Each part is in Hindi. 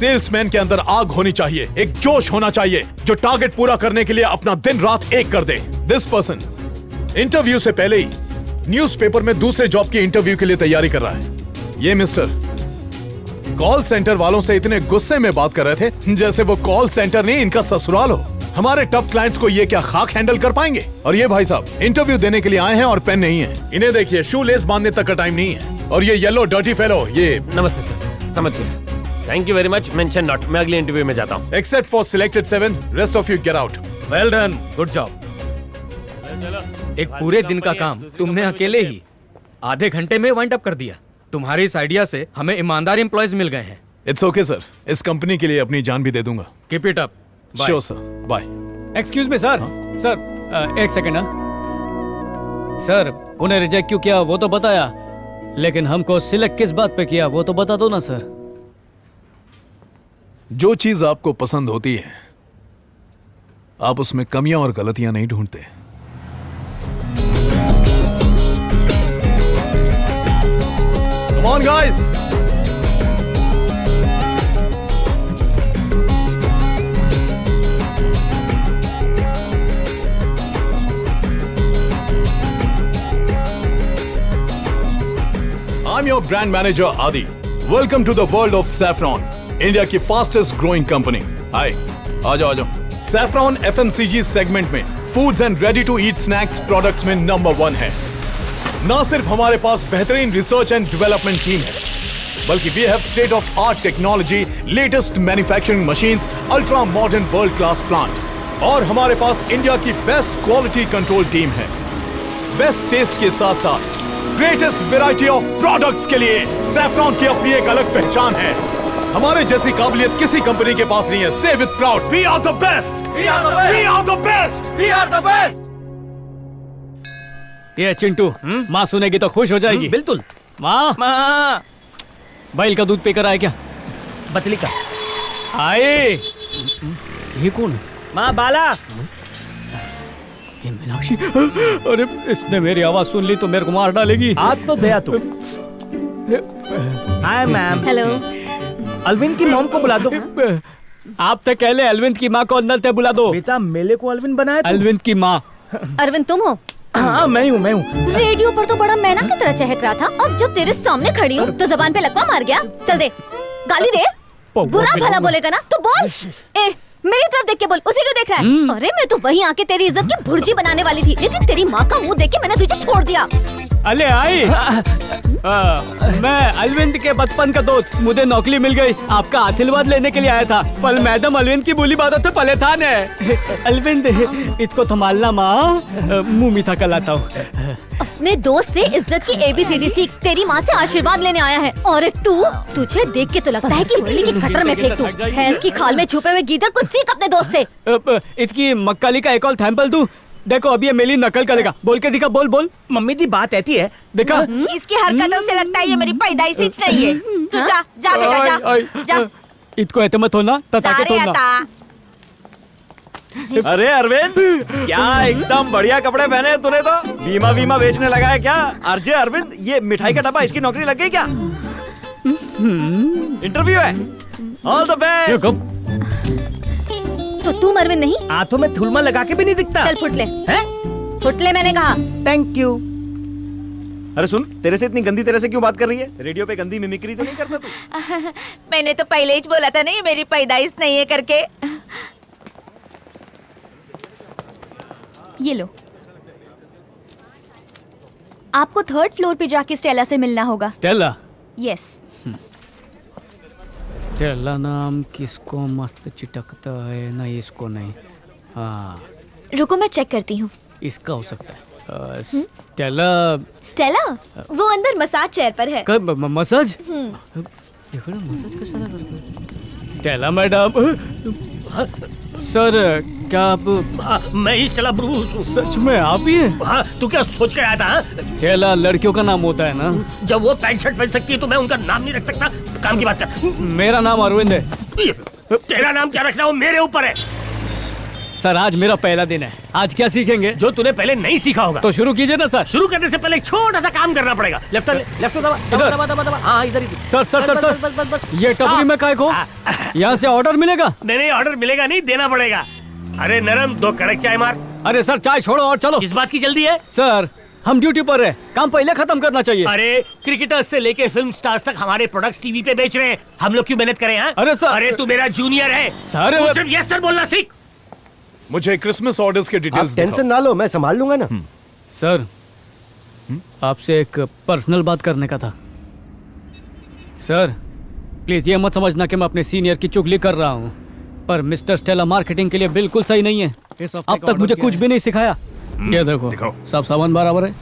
सेल्समैन के अंदर आग होनी चाहिए, एक जोश होना चाहिए जो टारगेट पूरा करने के लिए अपना दिन रात एक कर दे। दिस पर्सन इंटरव्यू से पहले ही न्यूज़पेपर में दूसरे जॉब की इंटरव्यू के लिए तैयारी कर रहा है। ये मिस्टर कॉल सेंटर वालों से इतने गुस्से में बात कर रहे थे जैसे वो कॉल सेंटर नहीं इनका ससुराल हो। हमारे टफ क्लाइंट्स को ये क्या खाक हैंडल कर पाएंगे? और ये भाई साहब इंटरव्यू देने के लिए आए हैं और पेन नहीं है। इन्हें देखिए, शू लेस बांधने तक का टाइम नहीं है। और ये येलो डर्टी फेलो, ये नमस्ते सर, समझ गया। Thank you very much, mention not. मैं अगले इंटरव्यू में जाता हूँ। Except for selected 7, rest of you get out. Well done, good job. एक पूरे दिन का काम तुमने अकेले ही आधे घंटे में वाइंड अप कर दिया। तुम्हारे इस आइडिया से हमें ईमानदार एम्प्लॉयज मिल गए हैं। इट्स ओके सर, इस कंपनी के लिए अपनी जान भी दे दूंगा। Keep it up. Sure sir, bye. Excuse me sir. Sir एक सेकंड। सर उन्हें रिजेक्ट क्यों किया वो तो बताया, लेकिन हमको सिलेक्ट किस बात पे किया वो तो बता दो ना सर। जो चीज आपको पसंद होती है आप उसमें कमियां और गलतियां नहीं ढूंढते। Come on guys! I'm your brand manager Adi. Welcome to the world of Saffron, India की fastest growing company. Hi, आ जाओ। Saffron FMCG segment में foods and ready to eat snacks products में नंबर 1 है। ना सिर्फ हमारे पास बेहतरीन रिसर्च एंड डेवलपमेंट टीम है, बल्कि we have state of art technology, latest manufacturing machines, ultra modern world class plant और हमारे पास इंडिया की बेस्ट क्वालिटी कंट्रोल टीम है। बेस्ट टेस्ट के साथ साथ ग्रेटेस्ट वैरायटी ऑफ प्रोडक्ट्स के लिए सैफरॉन की अपनी एक अलग पहचान है। हमारे जैसी काबिलियत किसी कंपनी के पास नहीं है। Say with proud, we are the best, we are the best, we are the best, we are the best. ये चिंटू, माँ सुनेगी तो खुश हो जाएगी। बिल्कुल। माँ, माँ, बैल का दूध पीकर आए क्या? बतली का आए। ये कौन है? माँ, बाला। ये मीनाक्षी। अरे इसने मेरी आवाज सुन ली तो मेरे को मार डालेगी। आज तो दया तू। Hi ma'am. हेलो। अलविन की मॉम को बुला दो। आप तो कहले अलविंद की माँ को अंदर से बुला दो। बेटा मेले को अलविन बनाया। अलविंद की माँ। अरविंद तुम हो? हाँ मैं हूँ। रेडियो पर तो बड़ा मैना की तरह चहक रहा था, अब जब तेरे सामने खड़ी हूँ तो जबान पे लकवा मार गया। चल दे, गाली दे। बुरा भला बोलेगा ना तो बोल। ए मेरी तरफ देख के बोल, उसी को देख रहा है। अरे मैं तो वहीं आके तेरी इज्जत की भुर्जी बनाने वाली थी, लेकिन तेरी माँ का मुंह देख के मैंने तुझे छोड़ दिया। अले आई। मैं अलविंद के बचपन का दोस्त, मुझे नौकरी मिल गई। आपका आशीर्वाद लेने के लिए आया था, पर मैडम अलविंद की बोली बातों से परेशान है। अलविंद इसको संभालना माँ, मुंह मीठा कर लाता हूँ। अपने दोस्त से इज्जत की ABCD सीख, तेरी माँ से आशीर्वाद लेने आया है। और तुझे देख के तो लगता है कि मुरली की गटर में फेंक दूं। भैंस की खाल में छुपे हुए गीदड़, कुछ सीख अपने दोस्त से। इसकी मक्काली का एक और सैंपल दूं? देखो अभी ये मेरी नकल करेगा। बोल के दिखा, बोल। मम्मी दी बात ऐसी है। देखा इसकी हरकतों से लगता है ये मेरी पैदाइशी नहीं है। तू जा बेटा जा। इसको ऐसे मत होना, तता के होना। अरे अरविंद, क्या एकदम बढ़िया कपड़े पहने तूने तो। बीमा बेचने लगा है क्या? अर्जे अरविंद, ये मिठाई का डब्बा, इसकी नौकरी लग गई क्या? इंटरव्यू है। All the best. तो तुम अरविंद नहीं? हाथों में थुलमा लगा के भी नहीं दिखता। चल फुटले। हैं? फुटले मैंने कहा। Thank you. अरे सुन, तेरे से इतनी गंदी तरह से क्यों बात कर रही है? रेडियो पे गंदी मिमिक्री तो नहीं करता तू? मैंने तो पहले ही बोला था ना ये मेरी पैदाइश नहीं है करके। ये लो, आपको 3rd फ्लोर पे जाके स्टेला से मिलना होगा। स्टेला? यस। स्टेला नाम किसको मस्त चिटकता है ना, इसको नहीं। हाँ रुको मैं चेक करती हूँ। इसका हो सकता है। स्टेला। स्टेला वो अंदर मसाज चेयर पर है। कब मसाज? मसाज कशाला करते? Stella madam. सर क्या आप? मैं ही स्टेला ब्रूस हूँ। सच में आप ही हैं? हाँ, तू क्या सोच के आया था? स्टेला लड़कियों का नाम होता है ना? जब वो पैंट शर्ट पहन सकती है तो मैं उनका नाम नहीं रख सकता? काम की बात कर। मेरा नाम अरविंद है। तेरा नाम क्या रखना वो मेरे ऊपर है। सर आज मेरा पहला दिन है, आज क्या सीखेंगे? जो तूने पहले नहीं सीखा होगा। तो शुरू कीजिए ना सर। शुरू करने से पहले एक छोटा सा काम करना पड़ेगा। लेफ्ट दबा इधर। दबा दबा दबा। हाँ इधर ही। सर सर सर बस, बस, बस, बस, सर ये टपरी में काय को हाँ। यहाँ से ऑर्डर मिलेगा? नहीं ऑर्डर मिलेगा नहीं, देना पड़ेगा। अरे नरम, 2 कड़क चाय मार। अरे सर चाय छोड़ो और चलो। किस बात की जल्दी है? सर हम ड्यूटी पर है, काम पहले खत्म करना चाहिए। अरे क्रिकेटर्स से लेके फिल्म स्टार्स तक हमारे प्रोडक्ट्स टीवी पे बेच रहे हैं, हम लोग क्यों मेहनत करें? हाँ? अरे सर- अरे तू मेरा जूनियर है सर- तू सिर्फ यस सर बोलना सीख। मुझे क्रिसमस ऑर्डर्स के डिटेल्स आप टेंशन ना लो, मैं संभाल लूंगा ना। सर आपसे एक पर्सनल बात करने का था। सर प्लीज ये मत समझना कि मैं अपने सीनियर की चुगली कर रहा हूँ, पर मिस्टर स्टेला मार्केटिंग के लिए बिल्कुल सही नहीं है। अब तक मुझे कुछ भी नहीं सिखाया। ये देखो सब सामान बराबर है।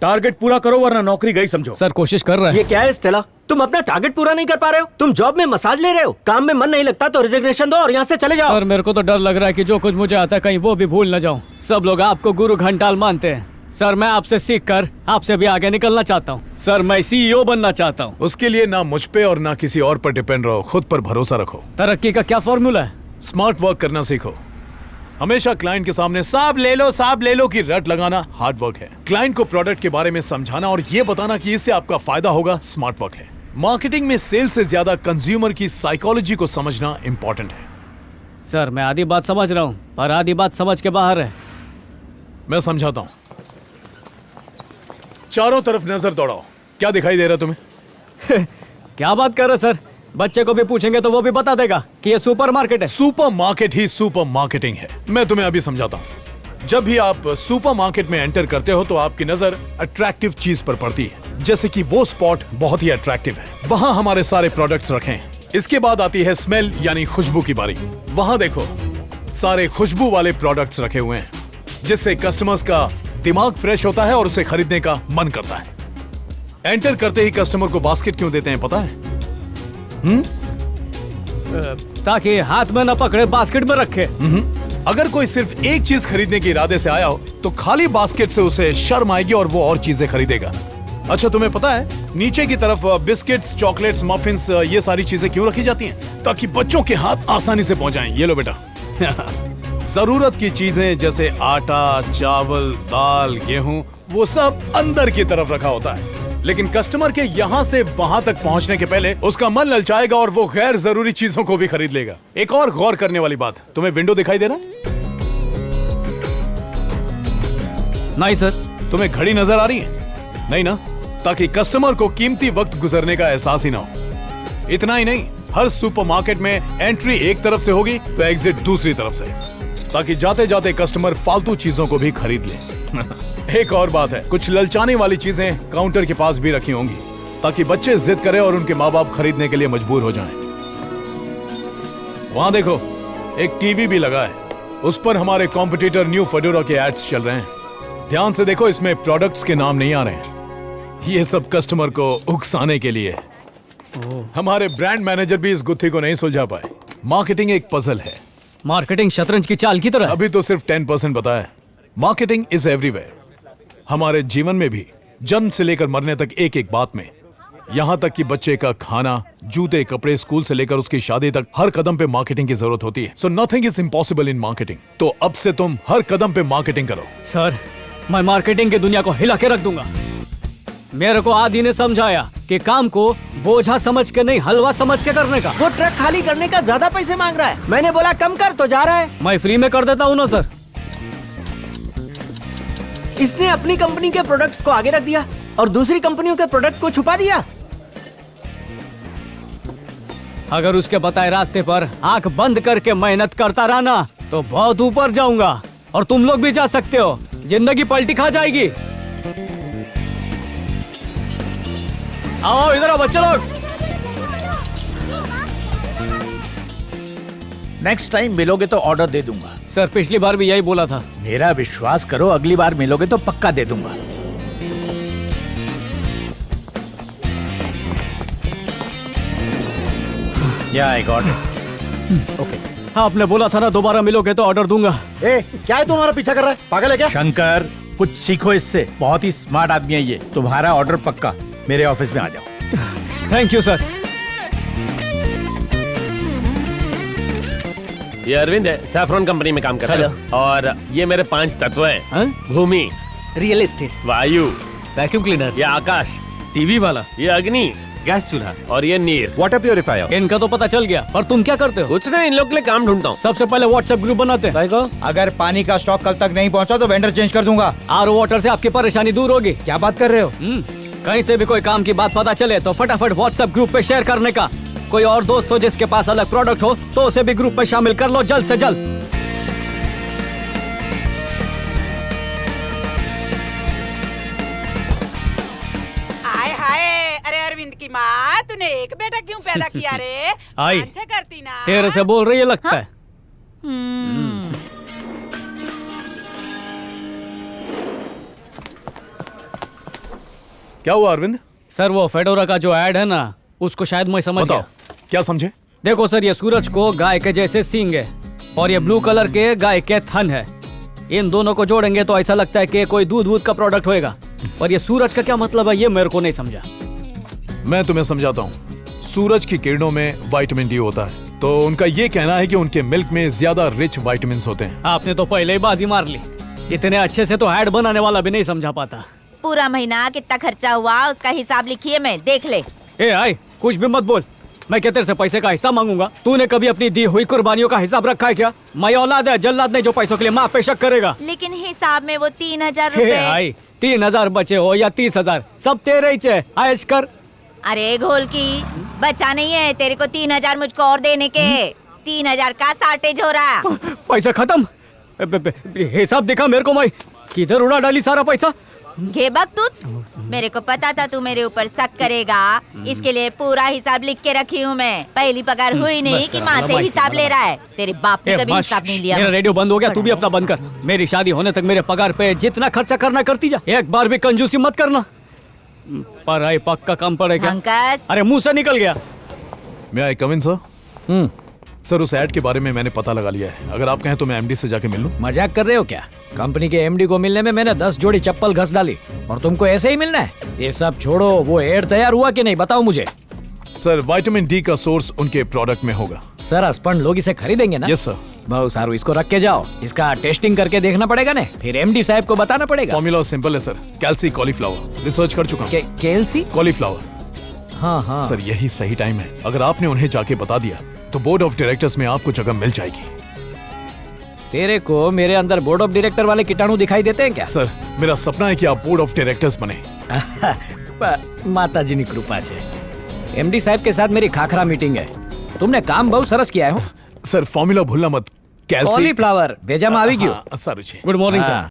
टारगेट पूरा करो वरना नौकरी गई समझो। सर कोशिश कर रहा है। ये क्या है स्टेला, तुम अपना टारगेट पूरा नहीं कर पा रहे हो? तुम जॉब में मसाज ले रहे हो, काम में मन नहीं लगता तो रिजिग्नेशन दो और यहाँ से चले जाओ। सर मेरे को तो डर लग रहा है कि जो कुछ मुझे आता है कहीं वो भी भूल न जाऊं। सब लोग आपको गुरु घंटाल मानते हैं। सर मैं आपसे सीख कर आपसे भी आगे निकलना चाहता हूँ। सर मैं CEO बनना चाहता हूँ। उसके लिए ना मुझ पे और ना किसी और पर डिपेंड रहो, खुद पर भरोसा रखो। तरक्की का क्या फॉर्मूला है? स्मार्ट वर्क करना सीखो। हमेशा क्लाइंट के सामने साहब ले लो की रट लगाना हार्ड वर्क है। क्लाइंट को प्रोडक्ट के बारे में समझाना और ये बताना कि इससे आपका फायदा होगा स्मार्ट वर्क है। मार्केटिंग में सेल से ज्यादा कंज्यूमर की साइकोलॉजी को समझना इंपॉर्टेंट है। सर मैं आधी बात समझ रहा हूँ पर आधी बात समझ के बाहर है। मैं समझाता हूँ। चारों तरफ नजर दौड़ाओ, क्या दिखाई दे रहा है तुम्हें? क्या बात कर रहे सर, बच्चे को भी पूछेंगे तो वो भी बता देगा कि ये सुपरमार्केट है। सुपरमार्केट ही सुपर मार्केटिंग है। मैं तुम्हें अभी समझाता हूँ। जब भी आप सुपरमार्केट में एंटर करते हो तो आपकी नजर अट्रैक्टिव चीज पर पड़ती है, जैसे कि वो स्पॉट बहुत ही अट्रैक्टिव है, वहां हमारे सारे प्रोडक्ट्स रखे हैं। इसके बाद आती है स्मेल यानी खुशबू की बारी। वहां देखो सारे खुशबू वाले प्रोडक्ट्स रखे हुए हैं, जिससे कस्टमर्स का दिमाग फ्रेश होता है और उसे खरीदने का मन करता है। एंटर करते ही कस्टमर को बास्केट क्यों देते हैं पता है? ताकि हाथ में न पकड़े, बास्केट में रखे। अगर कोई सिर्फ एक चीज खरीदने के इरादे से आया हो तो खाली बास्केट से उसे शर्म आएगी और वो और चीजें खरीदेगा। अच्छा तुम्हें पता है नीचे की तरफ बिस्किट्स, चॉकलेट्स, मफिन्स, ये सारी चीजें क्यों रखी जाती हैं? ताकि बच्चों के हाथ आसानी से पहुंच जाएं। ये लो बेटा। जरूरत की चीजें जैसे आटा, चावल, दाल, गेहूं, वो सब अंदर की तरफ रखा होता है, लेकिन कस्टमर के यहाँ से वहां तक पहुंचने के पहले उसका मन ललचाएगा और वो गैर जरूरी चीजों को भी खरीद लेगा। एक और गौर करने वाली बात, तुम्हें विंडो दिखाई दे रहा है? नहीं सर। तुम्हें घड़ी नजर आ रही है? नहीं ना? ताकि कस्टमर को कीमती वक्त गुजरने का एहसास ही ना हो। इतना ही नहीं, हर सुपरमार्केट में एंट्री एक तरफ से होगी तो एग्जिट दूसरी तरफ से, ताकि जाते जाते कस्टमर फालतू चीजों को भी खरीद ले। एक और बात है, कुछ ललचाने वाली चीजें काउंटर के पास भी रखी होंगी ताकि बच्चे जिद करें और उनके माँ बाप खरीदने के लिए मजबूर हो जाएं। वहां देखो एक टीवी भी लगा है, उस पर हमारे कॉम्पिटिटर न्यू फेडोरा के एड्स चल रहे हैं। ध्यान से देखो, इसमें प्रोडक्ट्स के नाम नहीं आ रहे हैं। ये सब कस्टमर को उकसाने के लिए है। हमारे ब्रांड मैनेजर भी इस गुत्थी को नहीं सुलझा पाए। मार्केटिंग एक पजल है। मार्केटिंग शतरंज की चाल की तरह। अभी तो सिर्फ 10% बताया। Marketing is everywhere. हमारे जीवन में भी, जन्म से लेकर मरने तक एक एक बात में, यहाँ तक कि बच्चे का खाना, जूते, कपड़े, स्कूल से लेकर उसकी शादी तक, हर कदम पे मार्केटिंग की जरूरत होती है। So nothing is impossible in marketing. तो अब से तुम हर कदम पे मार्केटिंग करो। सर मैं मार्केटिंग की दुनिया को हिला के रख दूंगा। मेरे को आदि ने समझाया कि काम को बोझा समझ के नहीं, हलवा समझ के करने का। वो ट्रक खाली करने का ज्यादा पैसे मांग रहा है, मैंने बोला कम कर तो जा रहा है। मैं फ्री में कर देता हूँ ना सर। इसने अपनी कंपनी के प्रोडक्ट्स को आगे रख दिया और दूसरी कंपनियों के प्रोडक्ट को छुपा दिया। अगर उसके बताए रास्ते पर आंख बंद करके मेहनत करता रहा ना तो बहुत ऊपर जाऊंगा, और तुम लोग भी जा सकते हो। जिंदगी पलटी खा जाएगी। आओ इधर आओ बच्चे लोग। नेक्स्ट टाइम मिलोगे तो ऑर्डर दे दूंगा। सर पिछली बार भी यही बोला था। मेरा विश्वास करो, अगली बार मिलोगे तो पक्का दे दूंगा। या आई गॉट इट। ओके। आपने बोला था ना दोबारा मिलोगे तो ऑर्डर दूंगा। ए, क्या है तुम्हारा पीछा कर रहा है? पागल है क्या? शंकर, कुछ सीखो इससे। बहुत ही स्मार्ट आदमी है ये। तुम्हारा ऑर्डर पक्का। मेरे ऑफिस में आ जाओ। Thank you sir. ये अरविंद है, सैफरॉन कंपनी में काम करता है। और ये मेरे 5 तत्व हैं। हाँ? भूमि, रियल एस्टेट, वायु, वैक्यूम क्लीनर, ये आकाश, टीवी वाला, ये अग्नि, गैस चूल्हा, और ये नीर। Water purifier. इनका तो पता चल गया। पर तुम क्या करते हो? कुछ नहीं, इन लोग के लिए काम ढूंढता हूँ। सबसे पहले व्हाट्सएप ग्रुप बनाते हैं। अगर पानी का स्टॉक कल तक नहीं पहुंचा तो वेंडर चेंज कर दूंगा। आरओ वाटर से आपकी परेशानी दूर होगी। क्या बात कर रहे हो? कहीं से भी कोई काम की बात पता चले तो फटाफट व्हाट्सएप ग्रुप पे शेयर करने का। कोई और दोस्त हो जिसके पास अलग प्रोडक्ट हो तो उसे भी ग्रुप में शामिल कर लो जल्द से जल्द। हाय हाय, अरे अरविंद की माँ, तूने एक बेटा क्यों पैदा किया रे? आई, अच्छा करती ना। तेरे से बोल रही है लगता है। क्या हुआ अरविंद? सर वो फेडोरा का जो ऐड है ना, उसको शायद मैं समझ बताओ, गया। क्या समझे? देखो सर, ये सूरज को गाय के जैसे सींग है और ये ब्लू कलर के गाय के थन है। इन दोनों को जोड़ेंगे तो ऐसा लगता है कि कोई दूध का प्रोडक्ट होएगा। पर ये सूरज का क्या मतलब है, ये मेरे को नहीं समझा। मैं तुम्हें समझाता हूँ। सूरज की किरणों में विटामिन डी होता है, तो उनका ये कहना है कि उनके मिल्क में ज्यादा रिच विटामिन होते हैं। आपने तो पहले ही बाजी मार ली। इतने अच्छे से तो ऐड बनाने वाला भी नहीं समझा पाता। पूरा महीना कितना खर्चा हुआ उसका हिसाब लिखिए, मैं देख ले। ए आई, कुछ भी मत बोल। मैं क्या तेरे से पैसे का हिस्सा मांगूंगा? तूने कभी अपनी दी हुई कुर्बानियों का हिसाब रखा है क्या? मैं औलाद है, जल्लाद नहीं जो पैसों के लिए माँ पे शक करेगा। लेकिन हिसाब में वो 3000 हे रुपए। आई, 3000 बचे हो या 30,000, सब तेरे ही चे। आयश कर। अरे घोल की, बचा नहीं है तेरे को 3000 मुझको और देने के। 3000 का शॉर्टेज हो रहा। पैसा खत्म। हिसाब दिखा मेरे को। मैं किधर उड़ा डाली सारा पैसा? घेबक तुझ, मेरे को पता था तू मेरे ऊपर शक करेगा, इसके लिए पूरा हिसाब लिख के रखी हूँ मैं। पहली पगार हुई नहीं कि माँ से हिसाब ले रहा है। तेरे बाप ने कभी हिसाब नहीं लिया। मेरा रेडियो बंद हो गया, तू भी अपना बंद कर। मेरी शादी होने तक मेरे पगार पे जितना खर्चा करना करती जा, एक बार भी कंजूसी मत करना। पर आई पक्का कम पड़ेगा। अंकस, अरे मुंह से निकल गया। मैं आई कम इन सर? सर उस ऐड के बारे में मैंने पता लगा लिया है। अगर आप कहें तो मैं एमडी से जाके मिल लूं। मजाक कर रहे हो क्या? कंपनी के एमडी को मिलने में मैंने 10 जोड़ी चप्पल घस डाली और तुमको ऐसे ही मिलना है? ये सब छोड़ो, वो एड तैयार हुआ कि नहीं बताओ मुझे। सर विटामिन डी का सोर्स उनके प्रोडक्ट में होगा। सर असपन लोग इसे खरीदेंगे ना? Yes sir. बहुत सारू, इसको रख के जाओ। इसका टेस्टिंग करके देखना पड़ेगा ना, फिर एमडी साहब को बताना पड़ेगा। फॉर्मूला सिंपल है सर, कैल्सी कॉलीफ्लावर। रिसर्च कर चुका हूँ। कैल्सी कॉलीफ्लावर। हाँ हाँ सर यही सही टाइम है। अगर आपने उन्हें जाके बता दिया तो बोर्ड ऑफ डायरेक्टर्स में आपको जगह मिल जाएगी। तेरे को मेरे अंदर बोर्ड ऑफ डायरेक्टर वाले कीटाणु दिखाई देते हैं क्या? सर मेरा सपना है कि आप बोर्ड ऑफ डायरेक्टर्स बने। माता जी की कृपा से। एमडी साहब के साथ मेरी खाखरा मीटिंग है। तुमने काम बहुत सरस किया है। सर फॉर्मूला भूलना मत। कैल्सी कॉलीफ्लावर भेजा में આવી ગયો। સારું છે। Good morning sir.